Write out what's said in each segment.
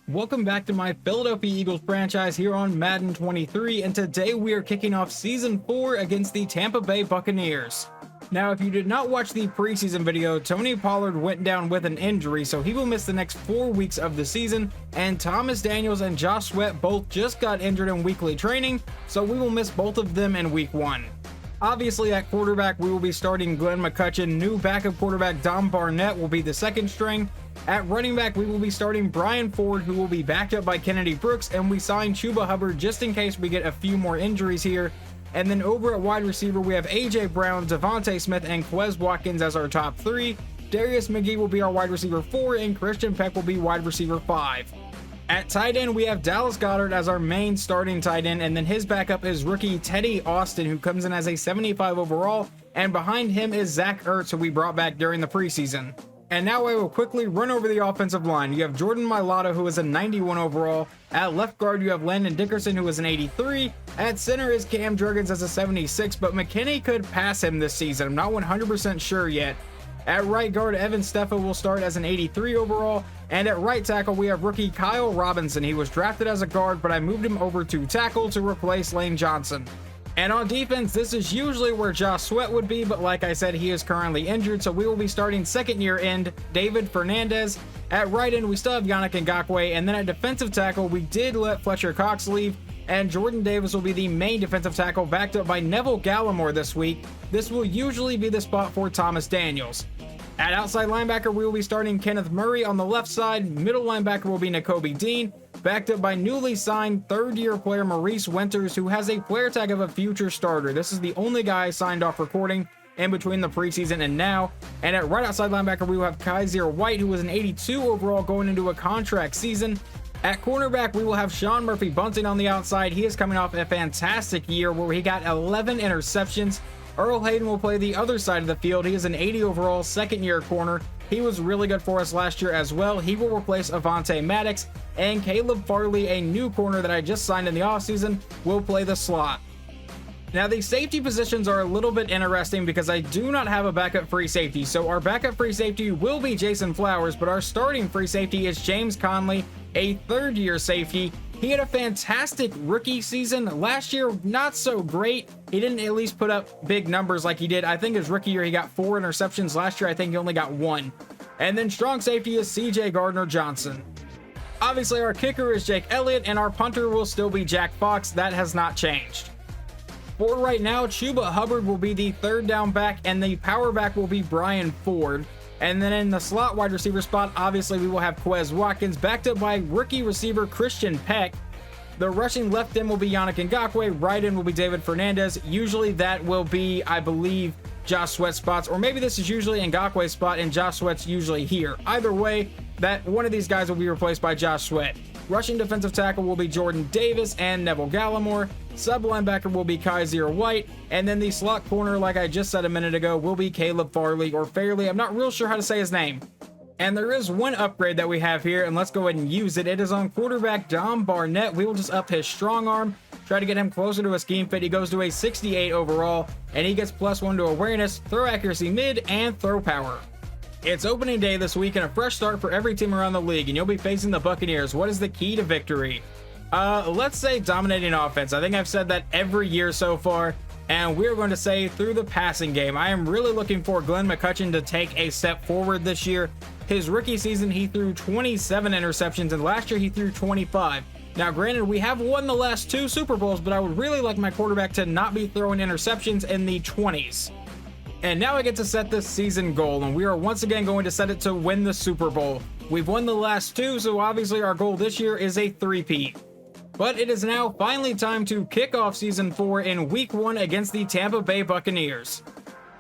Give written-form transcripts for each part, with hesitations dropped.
Welcome back to my Philadelphia Eagles franchise here on Madden 23, and today we are kicking off Season 4 against the Tampa Bay Buccaneers. Now, if you did not watch the preseason video, Tony Pollard went down with an injury, so he will miss the next 4 weeks of the season, and Thomas Daniels and Josh Sweat both just got injured in weekly training, so we will miss both of them in Week 1. Obviously, at quarterback, we will be starting Glenn McCutcheon. New backup quarterback Dom Barnett will be the second string. At running back, we will be starting Brian Ford, who will be backed up by Kennedy Brooks, and we signed Chuba Hubbard just in case we get a few more injuries here. And then over at wide receiver, we have A.J. Brown, Devontae Smith, and Quez Watkins as our top 3. Darius McGee will be our wide receiver 4, and Christian Peck will be wide receiver 5. At tight end, we have Dallas Goedert as our main starting tight end, and then his backup is rookie Teddy Austin, who comes in as a 75 overall, and behind him is Zach Ertz, who we brought back during the preseason. And now I will quickly run over the offensive line. You have Jordan Mailata, who is a 91 overall. At left guard, you have Landon Dickerson, who is an 83. At center is Cam Jurgens as a 76, but McKinney could pass him this season. I'm not 100% sure yet. At right guard, Evan Steffa will start as an 83 overall. And at right tackle, we have rookie Kyle Robinson. He was drafted as a guard, but I moved him over to tackle to replace Lane Johnson. And on defense, this is usually where Josh Sweat would be, but like I said, he is currently injured, so we will be starting second-year end David Fernandez. At right end, we still have Yannick Ngakoue, and then at defensive tackle, we did let Fletcher Cox leave, and Jordan Davis will be the main defensive tackle, backed up by Neville Gallimore this week. This will usually be the spot for Thomas Daniels. At outside linebacker, we will be starting Kenneth Murray on the left side. Middle linebacker will be Nakobe Dean, backed up by newly signed third-year player Maurice Winters, who has a player tag of a future starter. This is the only guy I signed off recording in between the preseason and now. And at right outside linebacker, we will have Kaiser White, who was an 82 overall going into a contract season. At cornerback, we will have Sean Murphy Bunting on the outside. He is coming off a fantastic year where he got 11 interceptions. Earl Hayden will play the other side of the field. He is an 80 overall second-year corner. He was really good for us last year as well. He will replace Avonte Maddox, and Caleb Farley, a new corner that I just signed in the offseason, will play the slot. Now, the safety positions are a little bit interesting because I do not have a backup free safety. So our backup free safety will be Jason Flowers, but our starting free safety is James Conley, a third-year safety. He had a fantastic rookie season. Last year, not so great. He didn't at least put up big numbers like he did. I think his rookie year, he got 4 interceptions. Last year, I think he only got 1. And then strong safety is C.J. Gardner-Johnson. Obviously, our kicker is Jake Elliott, and our punter will still be Jack Fox. That has not changed. For right now, Chuba Hubbard will be the third down back, and the power back will be Brian Ford. And then in the slot wide receiver spot, obviously we will have Quez Watkins, backed up by rookie receiver Christian Peck. The rushing left end will be Yannick Ngakoue, right end will be David Fernandez. Usually that will be, I believe, Josh Sweat's spots, or maybe this is usually Ngakoue's spot and Josh Sweat's usually here. Either way, that one of these guys will be replaced by Josh Sweat. Rushing defensive tackle will be Jordan Davis and Neville Gallimore. Sub linebacker will be Kaiser White, and then the slot corner, like I just said a minute ago, will be Caleb Farley or Fairley. I'm not real sure how to say his name. And there is one upgrade that we have here, and let's go ahead and use it. It is on quarterback Dom Barnett. We will just up his strong arm, try to get him closer to a scheme fit. He goes to a 68 overall, and he gets +1 to awareness, throw accuracy mid, and throw power. It's opening day this week and a fresh start for every team around the league, and you'll be facing the Buccaneers. What is the key to victory? Let's say dominating offense. I think I've said that every year so far, and we're going to say through the passing game. I am really looking for Glenn McCutcheon to take a step forward this year. His rookie season, he threw 27 interceptions, and last year he threw 25. Now, granted, we have won the last 2 Super Bowls, but I would really like my quarterback to not be throwing interceptions in the 20s. And now I get to set this season goal, and we are once again going to set it to win the Super Bowl. We've won the last 2, so obviously our goal this year is a 3-peat. But it is now finally time to kick off Season 4 in Week 1 against the Tampa Bay Buccaneers.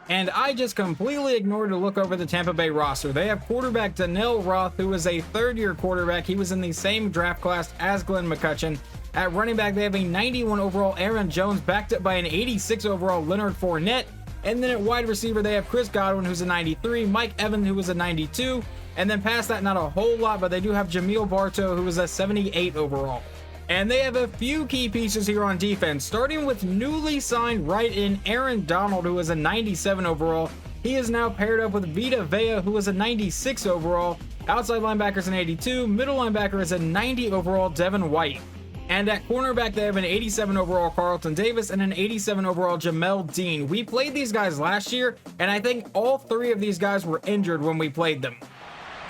And I just completely ignored to look over the Tampa Bay roster. They have quarterback Donnell Roth, who is a third-year quarterback. He was in the same draft class as Glenn McCutcheon. At running back, they have a 91 overall Aaron Jones, backed up by an 86 overall Leonard Fournette. And then at wide receiver, they have Chris Godwin, who's a 93, Mike Evans, who was a 92. And then past that, not a whole lot, but they do have Jamil Bartow, who is a 78 overall. And they have a few key pieces here on defense, starting with newly signed right end Aaron Donald, who is a 97 overall. He He is now paired up with Vita Vea, who is a 96 overall. Outside linebacker is an 82. Middle linebacker is a 90 overall Devin White. And at cornerback, they have an 87 overall Carlton Davis and an 87 overall Jamel Dean. We played these guys last year, and I think all three of these guys were injured when we played them.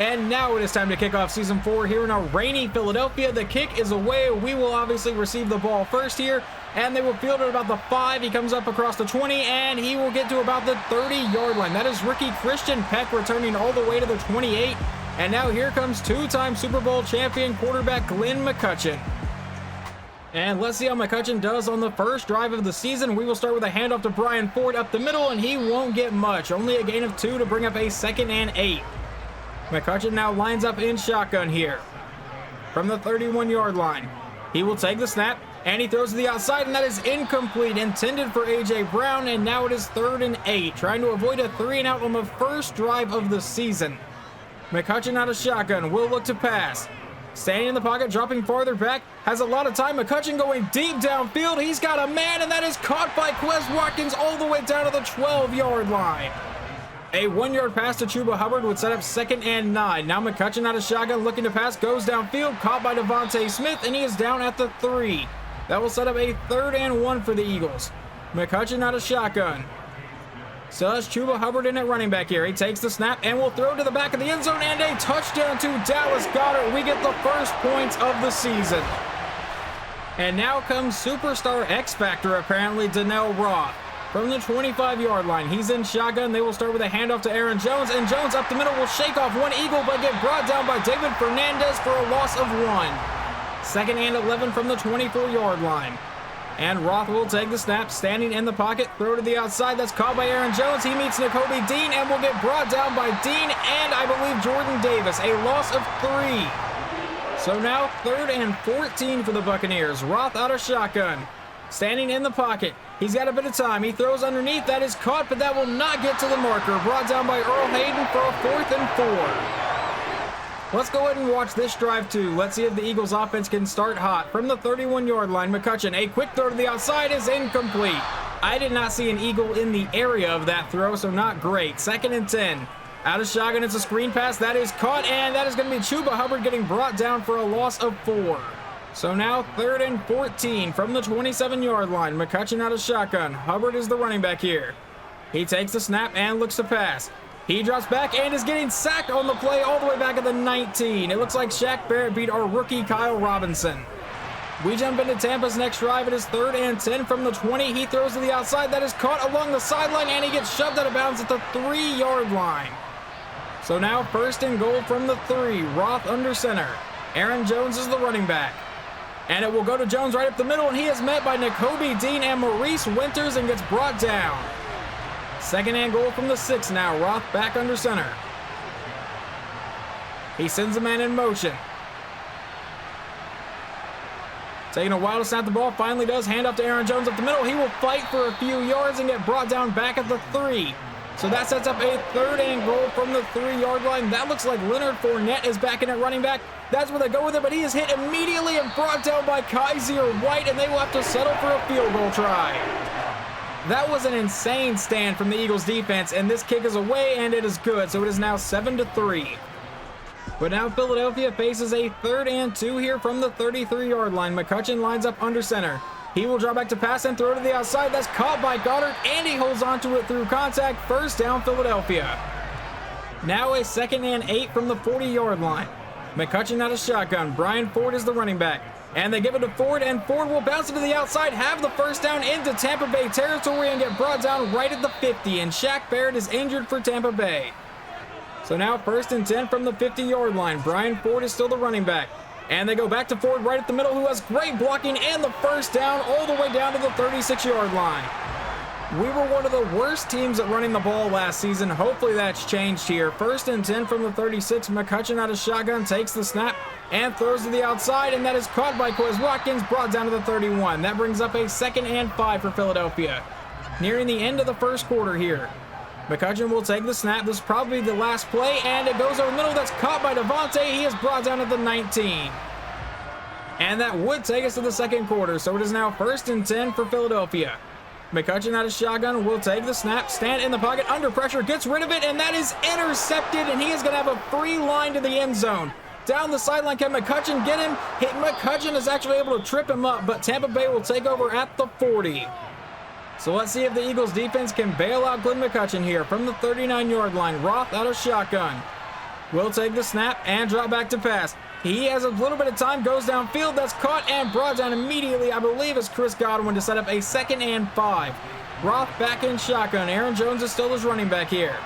And now it is time to kick off Season 4 here in a rainy Philadelphia. The kick is away. We will obviously receive the ball first here, and they will field it about the 5. He comes up across the 20, and he will get to about the 30-yard line. That is rookie Christian Peck returning all the way to the 28. And now here comes two-time Super Bowl champion quarterback Glenn McCutcheon. And let's see how McCutcheon does on the first drive of the season. We will start with a handoff to Brian Ford up the middle, and he won't get much. Only a gain of 2 to bring up a 2nd and 8. McCutcheon now lines up in shotgun here from the 31-yard line. He will take the snap, and he throws to the outside, and that is incomplete, intended for A.J. Brown, and now it is 3rd and 8, trying to avoid a 3-and-out on the first drive of the season. McCutcheon out of shotgun, will look to pass. Standing in the pocket, dropping farther back, has a lot of time. McCutcheon going deep downfield. He's got a man, and that is caught by Quez Watkins all the way down to the 12-yard line. A 1-yard pass to Chuba Hubbard would set up 2nd and 9. Now McCutcheon out of shotgun, looking to pass, goes downfield, caught by Devontae Smith, and he is down at the 3. That will set up a 3rd and 1 for the Eagles. McCutcheon out of shotgun. So that's Chuba Hubbard in at running back here. He takes the snap and will throw to the back of the end zone, and a touchdown to Dallas Goedert. We get the first points of the season. And now comes superstar X Factor, apparently, Donnell Roth. From the 25-yard line, he's in shotgun. They will start with a handoff to Aaron Jones, and Jones up the middle will shake off one Eagle, but get brought down by David Fernandez for a loss of 1. 2nd and 11 from the 24-yard line. And Roth will take the snap, standing in the pocket, throw to the outside. That's caught by Aaron Jones. He meets Nakobe Dean and will get brought down by Dean and, I believe, Jordan Davis. A loss of 3. So now 3rd and 14 for the Buccaneers. Roth out of shotgun, standing in the pocket. He's got a bit of time. He throws underneath. That is caught, but that will not get to the marker. Brought down by Earl Hayden for a 4th and 4. Let's go ahead and watch this drive too. Let's see if the Eagles offense can start hot. From the 31-yard line, McCutcheon, a quick throw to the outside is incomplete. I did not see an Eagle in the area of that throw, so not great. 2nd and 10. Out of shotgun, it's a screen pass. That is caught, and that is going to be Chuba Hubbard getting brought down for a loss of 4. So now 3rd and 14 from the 27-yard line. McCutcheon out of shotgun. Hubbard is the running back here. He takes the snap and looks to pass. He drops back and is getting sacked on the play all the way back at the 19. It looks like Shaq Barrett beat our rookie Kyle Robinson. We jump into Tampa's next drive. It is 3rd and 10 from the 20. He throws to the outside. That is caught along the sideline, and he gets shoved out of bounds at the 3-yard line. So now 1st and goal from the 3. Roth under center. Aaron Jones is the running back. And it will go to Jones right up the middle, and he is met by Nakobe Dean and Maurice Winters and gets brought down. 2nd and goal from the 6 now. Roth back under center. He sends a man in motion. Taking a while to snap the ball. Finally does. Hand up to Aaron Jones up the middle. He will fight for a few yards and get brought down back at the 3. So that sets up a 3rd and goal from the 3-yard line. That looks like Leonard Fournette is back in at running back. That's where they go with it, but he is hit immediately and brought down by Kaiser White, and they will have to settle for a field goal try. That was an insane stand from the Eagles defense, and this kick is away, and it is good. So it is now 7-3. But now Philadelphia faces a 3rd and 2 here from the 33-yard line. McCutcheon lines up under center. He will draw back to pass and throw to the outside. That's caught by Goddard, and he holds onto it through contact. 1st down, Philadelphia. Now a 2nd and 8 from the 40-yard line. McCutcheon out of shotgun. Brian Ford is the running back. And they give it to Ford, and Ford will bounce it to the outside, have the 1st down into Tampa Bay territory, and get brought down right at the 50. And Shaq Barrett is injured for Tampa Bay. So now 1st and 10 from the 50-yard line. Brian Ford is still the running back. And they go back to Ford right at the middle, who has great blocking and the 1st down all the way down to the 36-yard line. We were one of the worst teams at running the ball last season. Hopefully that's changed here. 1st and 10 from the 36. McCutcheon out of shotgun, takes the snap and throws to the outside, and that is caught by Quez Watkins, brought down to the 31. That brings up a 2nd and 5 for Philadelphia. Nearing the end of the first quarter here. McCutcheon will take the snap. This is probably the last play, and it goes over the middle. That's caught by Devontae. He is brought down at the 19. And that would take us to the second quarter, so it is now 1st and 10 for Philadelphia. McCutcheon out of shotgun will take the snap, stand in the pocket, under pressure, gets rid of it, and that is intercepted, and he is going to have a free line to the end zone. Down the sideline, can McCutcheon get him? McCutcheon is actually able to trip him up, but Tampa Bay will take over at the 40. So let's see if the Eagles defense can bail out Glenn McCutcheon here from the 39-yard line. Roth out of shotgun. Will take the snap and drop back to pass. He has a little bit of time, goes downfield, that's caught and brought down immediately, I believe, as Chris Godwin to set up a 2nd and 5. Roth back in shotgun. Aaron Jones is still his running back here.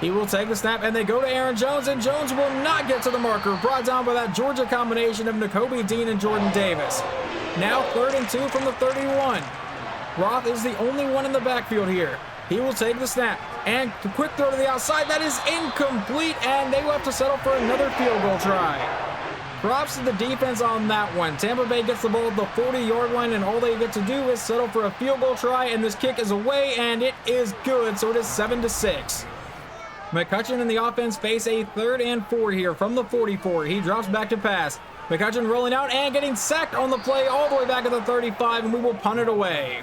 He will take the snap, and they go to Aaron Jones, and Jones will not get to the marker, brought down by that Georgia combination of Nakobe Dean and Jordan Davis. Now 3rd and 2 from the 31. Roth is the only one in the backfield here. He will take the snap, and the quick throw to the outside, that is incomplete, and they will have to settle for another field goal try. Props to the defense on that one. Tampa Bay gets the ball at the 40-yard line, and all they get to do is settle for a field goal try, and this kick is away, and it is good, so it is 7-6. McCutcheon and the offense face a 3rd and 4 here from the 44. He drops back to pass. McCutcheon rolling out and getting sacked on the play all the way back at the 35, and we will punt it away.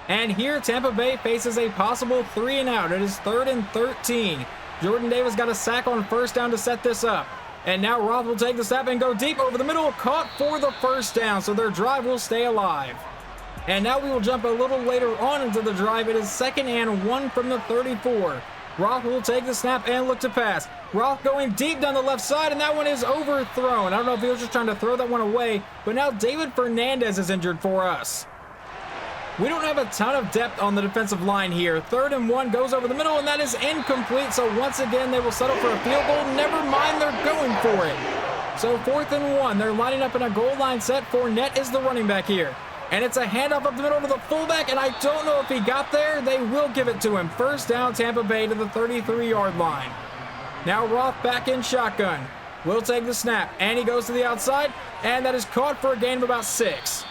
And here Tampa Bay faces a possible 3 and out. It is 3rd and 13. Jordan Davis got a sack on 1st down to set this up. And now Roth will take the snap and go deep over the middle, caught for the 1st down, so their drive will stay alive. And now we will jump a little later on into the drive. It is 2nd and 1 from the 34. Roth will take the snap and look to pass. Roth going deep down the left side, and that one is overthrown. I don't know if he was just trying to throw that one away, but now David Fernandez is injured for us. We don't have a ton of depth on the defensive line here. 3rd and 1 goes over the middle, and that is incomplete, so once again they will settle for a field goal. Never mind, they're going for it. So 4th and 1, they're lining up in a goal line set. Fournette is the running back here. And it's a handoff up the middle to the fullback, and I don't know if he got there. They will give it to him. 1st down, Tampa Bay to the 33-yard line. Now Roth back in shotgun. Will take the snap, and he goes to the outside, and that is caught for a gain of about 6.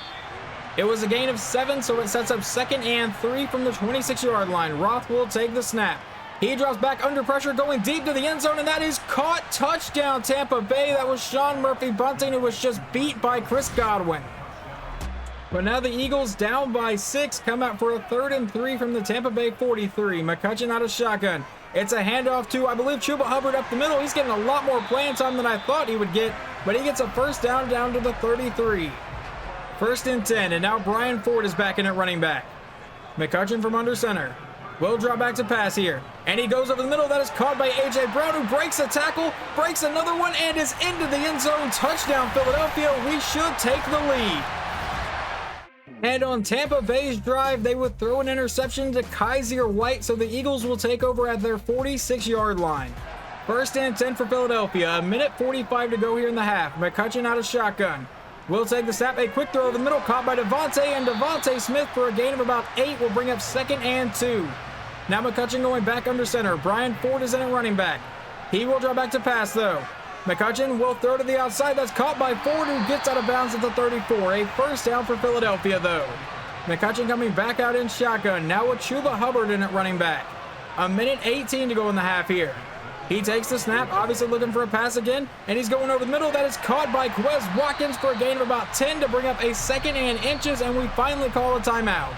It was a gain of 7, so it sets up 2nd and 3 from the 26-yard line. Roth will take the snap. He drops back under pressure, going deep to the end zone, and that is caught. Touchdown, Tampa Bay. That was Sean Murphy-Bunting, who was just beat by Chris Godwin. But now the Eagles, down by 6, come out for a 3rd and 3 from the Tampa Bay 43. McCutcheon out of shotgun. It's a handoff to, I believe, Chuba Hubbard up the middle. He's getting a lot more playing time than I thought he would get, but he gets a 1st down to the 33. 1st and 10, and now Brian Ford is back in at running back. McCutcheon from under center. Will drop back to pass here, and he goes over the middle. That is caught by A.J. Brown, who breaks a tackle, breaks another one, and is into the end zone. Touchdown, Philadelphia. We should take the lead. And on Tampa Bay's drive, they would throw an interception to Kaiser White, so the Eagles will take over at their 46-yard line. 1st and 10 for Philadelphia. 1:45 to go here in the half. McCutcheon out of shotgun. Will take the snap. A quick throw over the middle, caught by Devontae, and Devontae Smith for a gain of about 8 will bring up 2nd and 2. Now McCutcheon going back under center. Brian Ford is in at running back. He will drop back to pass, though. McCutcheon will throw to the outside. That's caught by Ford, who gets out of bounds at the 34. A 1st down for Philadelphia, though. McCutcheon coming back out in shotgun. Now with Chuba Hubbard in at running back. 1:18 to go in the half here. He takes the snap, obviously looking for a pass again, and he's going over the middle. That is caught by Quez Watkins for a gain of about 10 to bring up a 2nd and inches, and we finally call a timeout.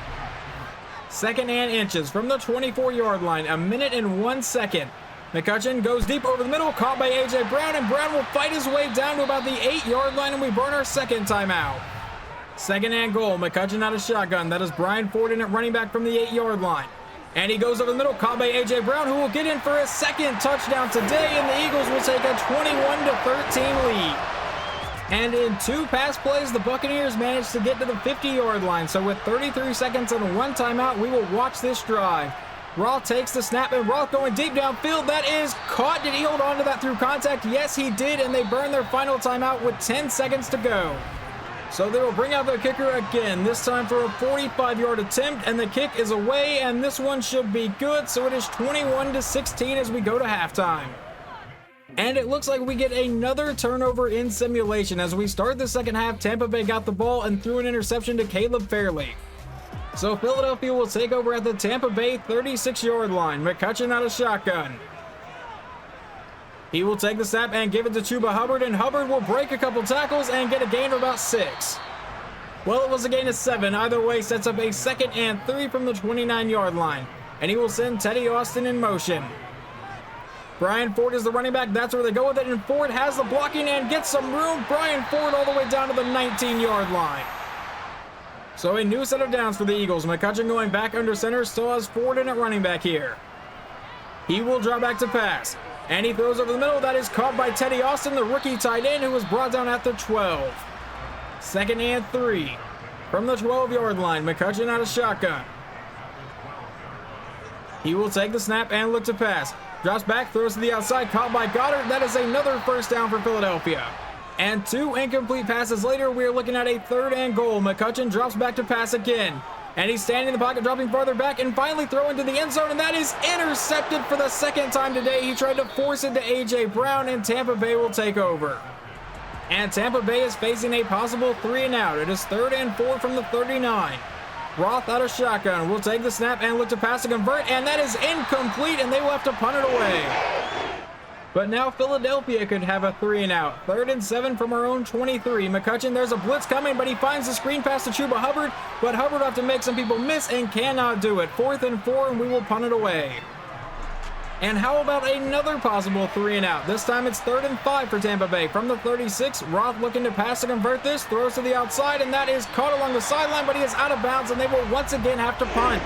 2nd and inches from the 24-yard line. 1:01. McCutcheon goes deep over the middle, caught by A.J. Brown, and Brown will fight his way down to about the 8-yard line, and we burn our 2nd timeout. 2nd and goal. McCutcheon out of shotgun. That is Brian Ford in at running back from the 8-yard line. And he goes over the middle, caught by A.J. Brown, who will get in for his 2nd touchdown today, and the Eagles will take a 21-13 lead. And in 2 pass plays, the Buccaneers managed to get to the 50-yard line. So with 33 seconds and 1 timeout, we will watch this drive. Roth takes the snap, and Roth going deep downfield. That is caught. Did he hold on to that through contact? Yes, he did, and they burn their final timeout with 10 seconds to go. So they will bring out their kicker again, this time for a 45-yard attempt, and the kick is away, and this one should be good. So it is 21-16 as we go to halftime. And it looks like we get another turnover in simulation. As we start the second half, Tampa Bay got the ball and threw an interception to Caleb Fairley. So Philadelphia will take over at the Tampa Bay 36-yard line. McCutcheon out of shotgun. He will take the snap and give it to Chuba Hubbard, and Hubbard will break a couple tackles and get a gain of about 6. Well, it was a gain of 7. Either way, sets up a 2nd and 3 from the 29-yard line. And he will send Teddy Austin in motion. Brian Ford is the running back. That's where they go with it. And Ford has the blocking and gets some room. Brian Ford all the way down to the 19-yard line. So a new set of downs for the Eagles. McCutcheon going back under center. Still has Ford in at running back here. He will drop back to pass. And he throws over the middle. That is caught by Teddy Austin, the rookie tight end, who was brought down at the 12. 2nd and 3 from the 12-yard line. McCutcheon out of shotgun. He will take the snap and look to pass. Drops back, throws to the outside, caught by Goddard. That is another first down for Philadelphia. And 2 incomplete passes later, we are looking at a 3rd and goal. McCutcheon drops back to pass again. And he's standing in the pocket, dropping farther back, and finally throwing to the end zone, and that is intercepted for the 2nd time today. He tried to force it to A.J. Brown, and Tampa Bay will take over. And Tampa Bay is facing a possible 3-and-out. It is 3rd and 4 from the 39. Roth out of shotgun will take the snap and look to pass to convert, and that is incomplete, and they will have to punt it away. But now Philadelphia could have a 3-and-out. 3rd and 7 from our own 23. McCutcheon, there's a blitz coming, but he finds the screen pass to Chuba Hubbard, but Hubbard will have to make some people miss and cannot do it. 4th and 4, and we will punt it away. And how about another possible 3-and-out? This time it's 3rd and 5 for Tampa Bay. From the 36, Roth looking to pass to convert this, throws to the outside, and that is caught along the sideline, but he is out of bounds, and they will once again have to punt.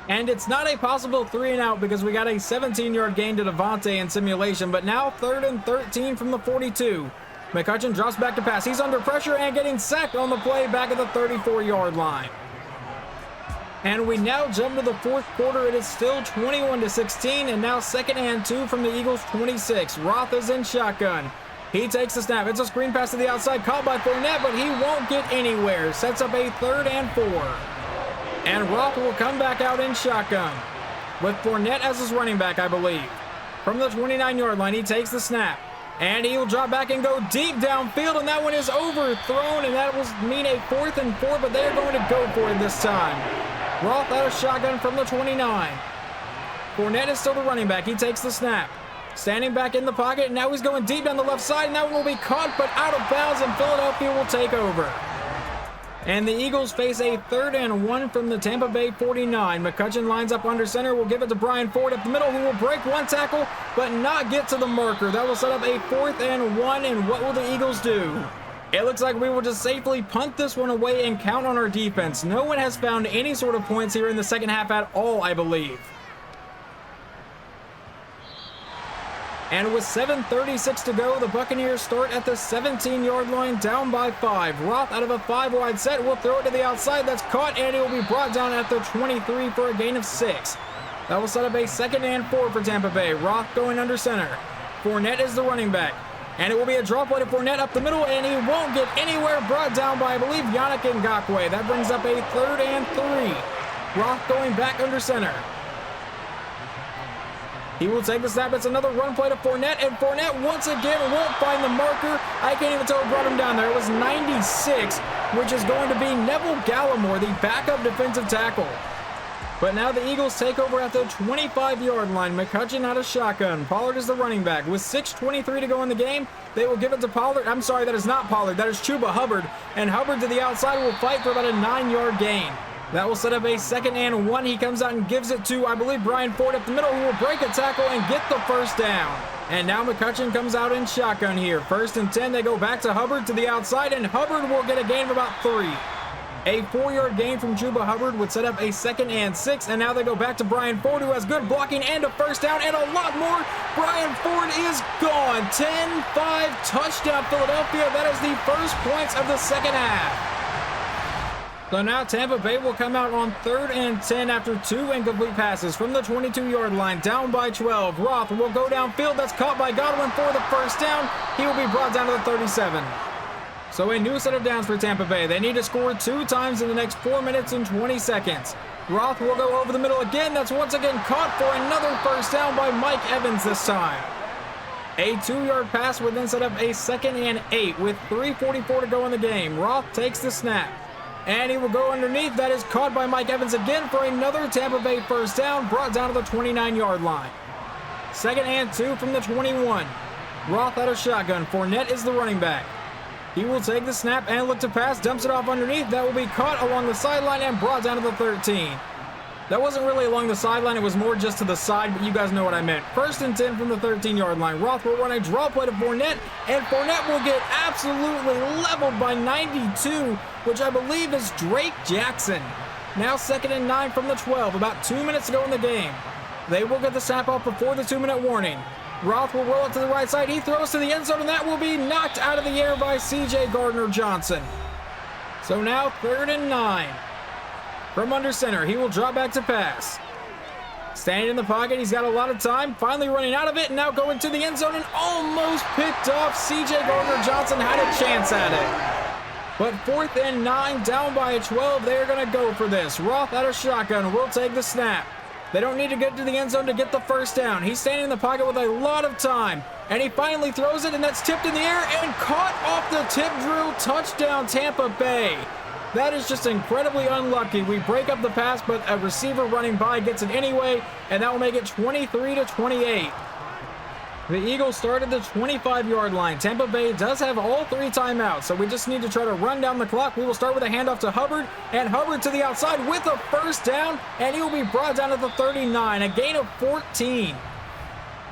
And it's not a possible 3-and-out because we got a 17-yard gain to Devontae in simulation, but now 3rd and 13 from the 42. McCutcheon drops back to pass. He's under pressure and getting sacked on the play back at the 34-yard line. And we now jump to the 4th quarter. It is still 21-16, and now 2nd and 2 from the Eagles' 26. Roth is in shotgun. He takes the snap. It's a screen pass to the outside, caught by Fournette, but he won't get anywhere. Sets up a 3rd and 4. And Roth will come back out in shotgun with Fournette as his running back, I believe. From the 29-yard line, he takes the snap. And he will drop back and go deep downfield, and that one is overthrown, and that will mean a 4th and 4, but they are going to go for it this time. Roth out of shotgun from the 29. Fournette is still the running back. He takes the snap. Standing back in the pocket, and now he's going deep down the left side, and that one will be caught, but out of bounds, and Philadelphia will take over. And the Eagles face a 3rd and 1 from the Tampa Bay 49. McCutcheon lines up under center, will give it to Brian Ford up the middle, who will break one tackle, but not get to the marker. That will set up a 4th and 1, and what will the Eagles do? It looks like we will just safely punt this one away and count on our defense. No one has found any sort of points here in the second half at all, I believe. And with 7:36 to go, the Buccaneers start at the 17-yard line, down by 5. Roth out of a 5-wide set will throw it to the outside. That's caught, and it will be brought down at the 23 for a gain of 6. That will set up a 2nd and 4 for Tampa Bay. Roth going under center. Fournette is the running back. And it will be a drop play to Fournette up the middle, and he won't get anywhere. Brought down by, I believe, Yannick Ngakoue. That brings up a 3rd and 3. Roth going back under center. He will take the snap. It's another run play to Fournette, and Fournette once again won't find the marker. I can't even tell who brought him down there. It was 96, which is going to be Neville Gallimore, the backup defensive tackle. But now the Eagles take over at the 25-yard line. McCutcheon out of shotgun. Pollard is the running back. With 6:23 to go in the game, they will give it to Pollard. I'm sorry, that is not Pollard. That is Chuba Hubbard. And Hubbard to the outside will fight for about a 9-yard gain. That will set up a 2nd and 1. He comes out and gives it to, I believe, Brian Ford up the middle, who will break a tackle and get the first down. And now McCutcheon comes out in shotgun here. 1st and 10, they go back to Hubbard to the outside, and Hubbard will get a gain of about 3. A 4-yard gain from Chuba Hubbard would set up a 2nd and 6, and now they go back to Brian Ford, who has good blocking and a first down and a lot more. Brian Ford is gone. 10-5 touchdown Philadelphia. That is the first points of the second half. So now Tampa Bay will come out on 3rd and 10 after 2 incomplete passes from the 22-yard line, down by 12. Roth will go downfield. That's caught by Godwin for the first down. He will be brought down to the 37. So a new set of downs for Tampa Bay. They need to score 2 times in the next 4 minutes and 20 seconds. Roth will go over the middle again. That's once again caught for another first down by Mike Evans this time. A 2-yard pass would then set up a 2nd and 8 with 3:44 to go in the game. Roth takes the snap. And he will go underneath. That is caught by Mike Evans again for another Tampa Bay first down, brought down to the 29-yard line. 2nd and 2 from the 21. Roth out of shotgun. Fournette is the running back. He will take the snap and look to pass, dumps it off underneath. That will be caught along the sideline and brought down to the 13. That wasn't really along the sideline, it was more just to the side, but you guys know what I meant. 1st and 10 from the 13-yard line. Roth will run a draw play to Fournette, and Fournette will get absolutely leveled by 92, which I believe is Drake Jackson. Now 2nd and 9 from the 12, about 2 minutes to go in the game. They will get the snap off before the 2-minute warning. Roth will roll it to the right side. He throws to the end zone, and that will be knocked out of the air by C.J. Gardner-Johnson. So now 3rd and 9. From under center, he will drop back to pass. Standing in the pocket, he's got a lot of time. Finally running out of it, and now going to the end zone and almost picked off. C.J. Gardner-Johnson had a chance at it. But 4th and 9, down by 12, they're going to go for this. Roth out of shotgun will take the snap. They don't need to get to the end zone to get the first down. He's standing in the pocket with a lot of time. And he finally throws it, and that's tipped in the air and caught off the tip drill. Touchdown, Tampa Bay. That is just incredibly unlucky. We break up the pass, but a receiver running by gets it anyway, and that will make it 23-28. The Eagles start at the 25-yard line. Tampa Bay does have all 3 timeouts, so we just need to try to run down the clock. We will start with a handoff to Hubbard, and Hubbard to the outside with a first down, and he will be brought down to the 39, a gain of 14.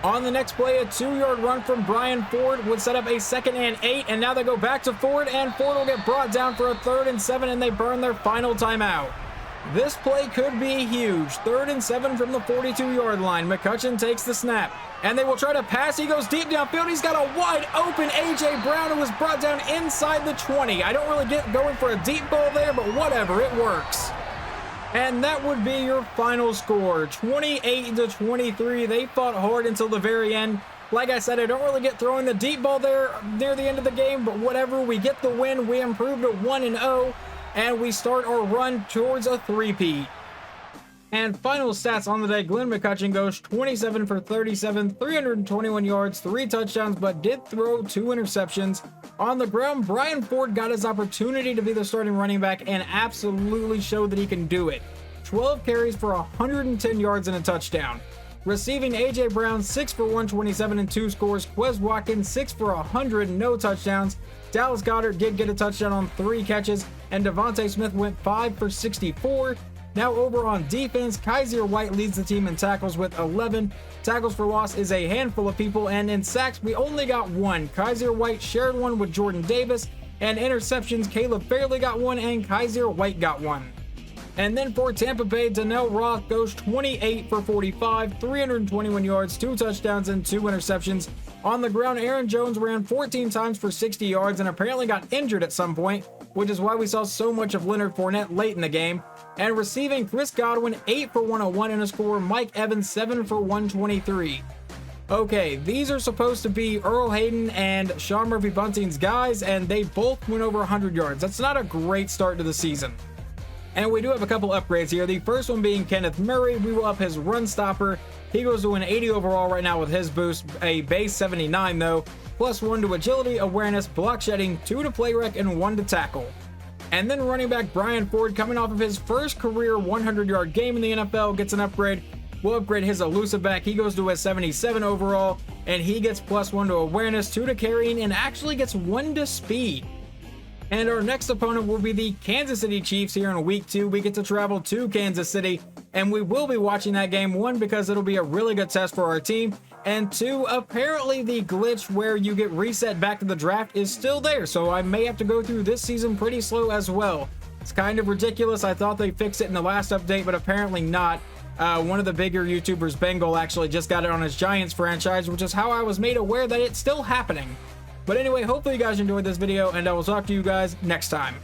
On the next play, a 2-yard run from Brian Ford would set up a 2nd and 8, and now they go back to Ford, and Ford will get brought down for a 3rd and 7, and they burn their final timeout. This play could be huge. 3rd and 7 from the 42-yard line. McCutcheon takes the snap, and they will try to pass. He goes deep downfield. He's got a wide open A.J. Brown, who was brought down inside the 20. I don't really get going for a deep ball there, but whatever, it works. And that would be your final score, 28-23. They fought hard until the very end. Like I said, I don't really get throwing the deep ball there near the end of the game, but whatever. We get the win. We improve to 1-0, and we start our run towards a three-peat. And final stats on the day, Glenn McCutcheon goes 27 for 37, 321 yards, 3 touchdowns, but did throw 2 interceptions. On the ground, Brian Ford got his opportunity to be the starting running back and absolutely showed that he can do it. 12 carries for 110 yards and a touchdown. Receiving, A.J. Brown 6 for 127 and 2 scores. Quez Watkins 6 for 100, no touchdowns. Dallas Goedert did get a touchdown on 3 catches, and Devontae Smith went 5 for 64. Now over on defense, Kaiser White leads the team in tackles with 11. Tackles for loss is a handful of people, and in sacks, we only got 1. Kaiser White shared 1 with Jordan Davis, and interceptions, Caleb Fairley got 1, and Kaiser White got 1. And then for Tampa Bay, Donnell Roth goes 28 for 45, 321 yards, 2 touchdowns, and 2 interceptions. On the ground, Aaron Jones ran 14 times for 60 yards and apparently got injured at some point, which is why we saw so much of Leonard Fournette late in the game. And receiving, Chris Godwin 8 for 101 and a score, Mike Evans 7 for 123. Okay, these are supposed to be Earl Hayden and Sean Murphy-Bunting's guys, and they both went over 100 yards. That's not a great start to the season. And we do have a couple upgrades here. The first one being Kenneth Murray. We will up his run stopper. He goes to an 80 overall right now with his boost, a base 79 though, plus 1 to agility, awareness, block shedding, 2 to play rec, and 1 to tackle. And then running back Brian Ford, coming off of his first career 100-yard game in the NFL, gets an upgrade. We'll upgrade his elusive back. He goes to a 77 overall, and he gets plus 1 to awareness, 2 to carrying, and actually gets 1 to speed. And our next opponent will be the Kansas City Chiefs here in week 2. We get to travel to Kansas City, and we will be watching that game, 1, because it'll be a really good test for our team, and 2, apparently the glitch where you get reset back to the draft is still there, so I may have to go through this season pretty slow as well. It's kind of ridiculous. I thought they fixed it in the last update, but apparently not. One of the bigger YouTubers, Bengal, actually just got it on his Giants franchise, which is how I was made aware that it's still happening. But anyway, hopefully you guys enjoyed this video, and I will talk to you guys next time.